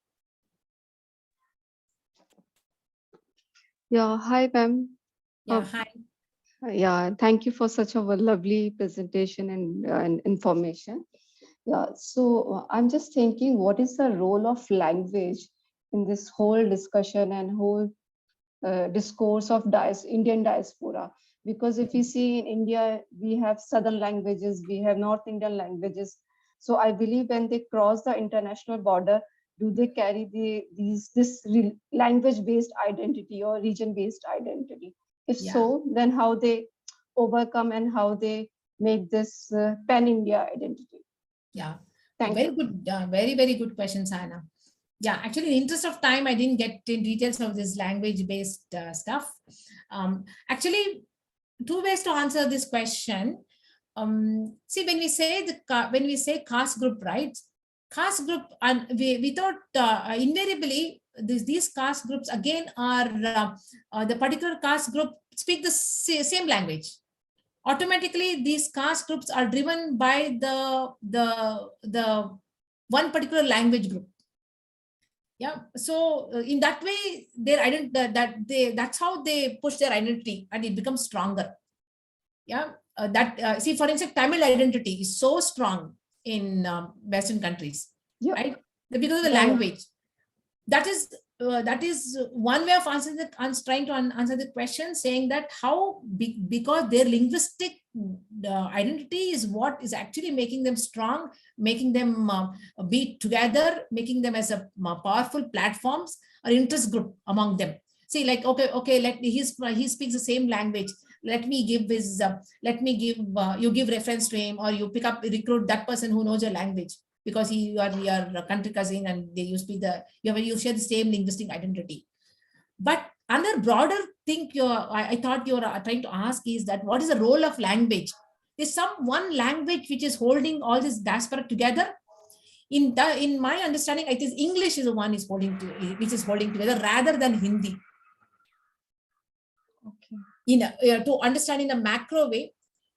Yeah, hi, ma'am. Yeah, hi. Yeah, thank you for such a lovely presentation and information. Yeah, so I'm just thinking, what is the role of language in this whole discussion and whole discourse of Indian diaspora? Because if you see in India, we have Southern languages, we have North Indian languages. So I believe when they cross the international border, do they carry this language-based identity or region-based identity? If so, then how they overcome and how they make this pan-India identity? Yeah, Thank very you. good, very, very good question, Sahana. Yeah, actually, in the interest of time, I didn't get in details of this language-based stuff. Actually, 2 ways to answer this question. See, when we say caste group, right? Caste group, and we thought invariably these caste groups again are the particular caste group speak the same language. Automatically, these caste groups are driven by the one particular language group. Yeah, so in that way, their that's how they push their identity, and it becomes stronger. Yeah, see, for instance, Tamil identity is so strong in Western countries, right? Because of the language. That is that is one way of answering trying to answer the question, saying that how because their linguistic identity is what is actually making them strong, making them be together, making them as a powerful platforms or interest group among them. See, like, okay, he speaks the same language. Let me give his, you give reference to him, or you recruit that person who knows your language, because you are your country cousin and you speak you share the same linguistic identity. But another broader thing I thought you are trying to ask is that what is the role of language? Is one language which is holding all this diaspora together? In my understanding, I think English is the one which is holding together rather than Hindi. Okay. To understand in a macro way,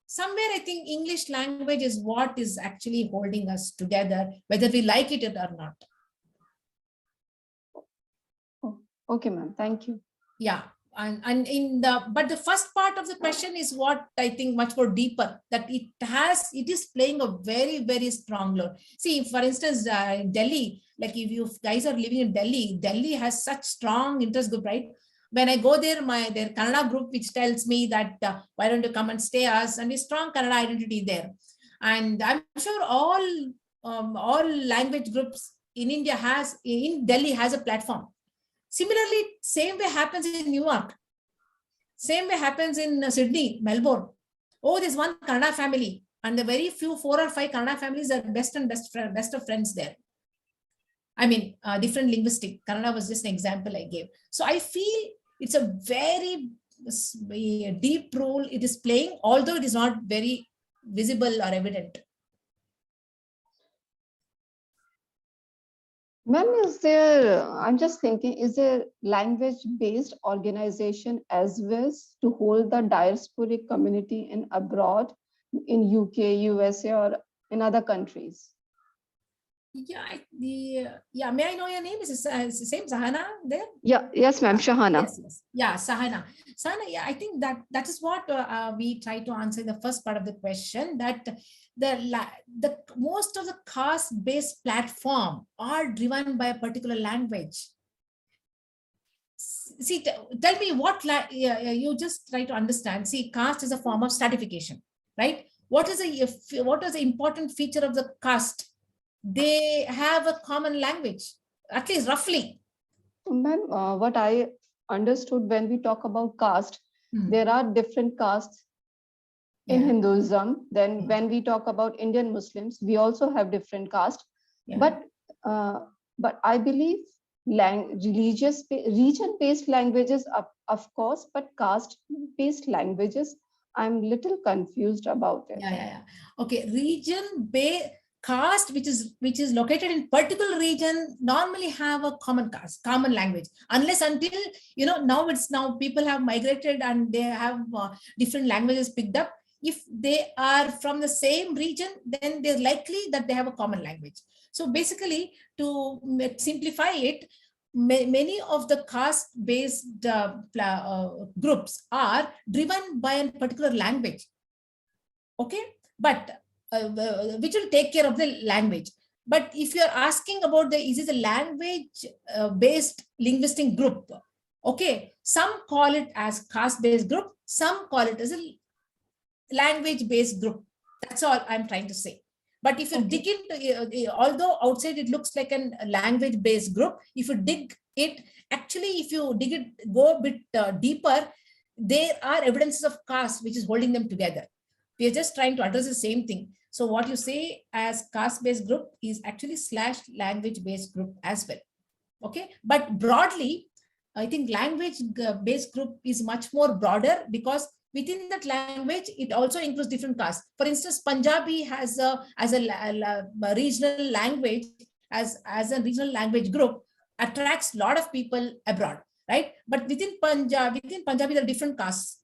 somewhere I think English language is what is actually holding us together, whether we like it or not. Oh, okay, ma'am. Thank you. Yeah. And but the first part of the question is what I think much more deeper, that it is playing a very, very strong role. See, for instance, Delhi, like if you guys are living in Delhi has such strong interest group, right? When I go there, their Kannada group, which tells me that why don't you come and stay us, and a strong Kannada identity there. And I'm sure all language groups in Delhi has a platform. Similarly, same way happens in New York. Same way happens in Sydney, Melbourne. Oh, there's one Kannada family, and the very few 4 or 5 Kannada families are best of friends there. I mean, different linguistic. Kannada was just an example I gave. So I feel it's a very deep role it is playing, although it is not very visible or evident. Ma'am, I'm just thinking, is there language-based organization as well to hold the diasporic community in abroad, in UK, USA, or in other countries? Yeah, may I know your name? Is it same Sahana there? Yeah, yes, ma'am, Shahana. Yes. Yeah, Sahana. Yeah, I think that is what we try to answer in the first part of the question, that the most of the caste-based platform are driven by a particular language. See, tell me you just try to understand. See, caste is a form of stratification, right? What is the important feature of the caste? They have a common language, at least roughly. Ma'am, what I understood when we talk about caste, there are different castes in Hinduism. Then when we talk about Indian Muslims, we also have different castes. But I believe region-based languages, of course, but caste-based languages, I'm little confused about it. Yeah. Okay, region-based caste, which is located in particular region, normally have a common language, unless until now people have migrated and they have different languages picked up. If they are from the same region, then they're likely that they have a common language. So basically, to simplify it, many of the caste-based groups are driven by a particular language. Okay, but which will take care of the language. But if you're asking about is it a language based linguistic group, okay, some call it as caste based group, some call it as a language based group. That's all I'm trying to say. But if you dig into, although outside it looks like a language based group, if you dig it, actually if you dig it, go a bit deeper, there are evidences of caste which is holding them together. We are just trying to address the same thing. So what you say as caste-based group is actually /language-based group as well. Okay, but broadly, I think language-based group is much more broader, because within that language, it also includes different castes. For instance, Punjabi has a regional language, as a regional language group, attracts a lot of people abroad, right? But within Punjabi, there are different castes.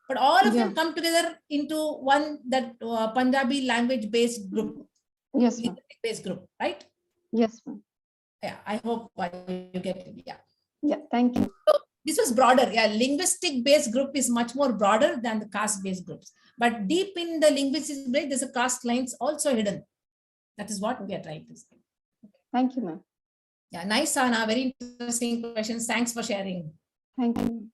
But all of them come together into one, that Punjabi language-based group. Yes, based group, right? Yes, ma'am. Yeah, I hope you get it. Yeah, thank you. So this was broader. Yeah, linguistic-based group is much more broader than the caste-based groups. But deep in the linguistic base, there's a caste lines also hidden. That is what we are trying to say. Thank you, ma'am. Yeah, nice, Sana. Very interesting questions. Thanks for sharing. Thank you.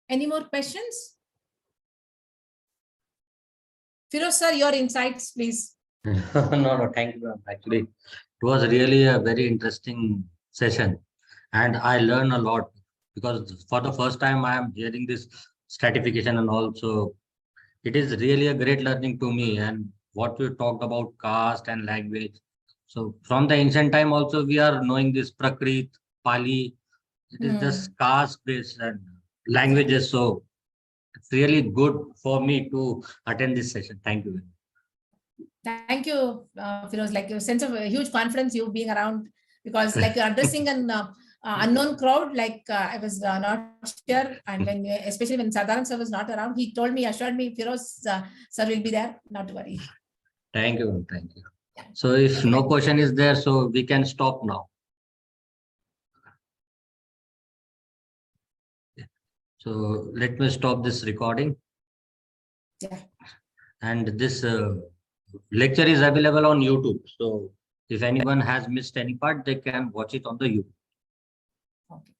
Any more questions? Firoz sir, your insights, please. No, thank you, ma'am. Actually, it was really a very interesting session, and I learned a lot because for the first time I am hearing this stratification, and also it is really a great learning to me. And what you talked about caste and language. So from the ancient time also we are knowing this Prakrit, Pali. It is just caste based and languages. So it's really good for me to attend this session. Thank you. Thank you, Firoz. Like, your sense of a huge confidence, you being around, because like you're addressing an unknown crowd. Like, I was not sure, and when especially when Sadaran sir was not around, he told me, assured me, Firoz sir will be there. Not to worry. Thank you. Thank you. Yeah. So if Okay, no bye. question is there, so we can stop now. So let me stop this recording. Yeah. And this lecture is available on YouTube. So if anyone has missed any part, they can watch it on the YouTube. Okay.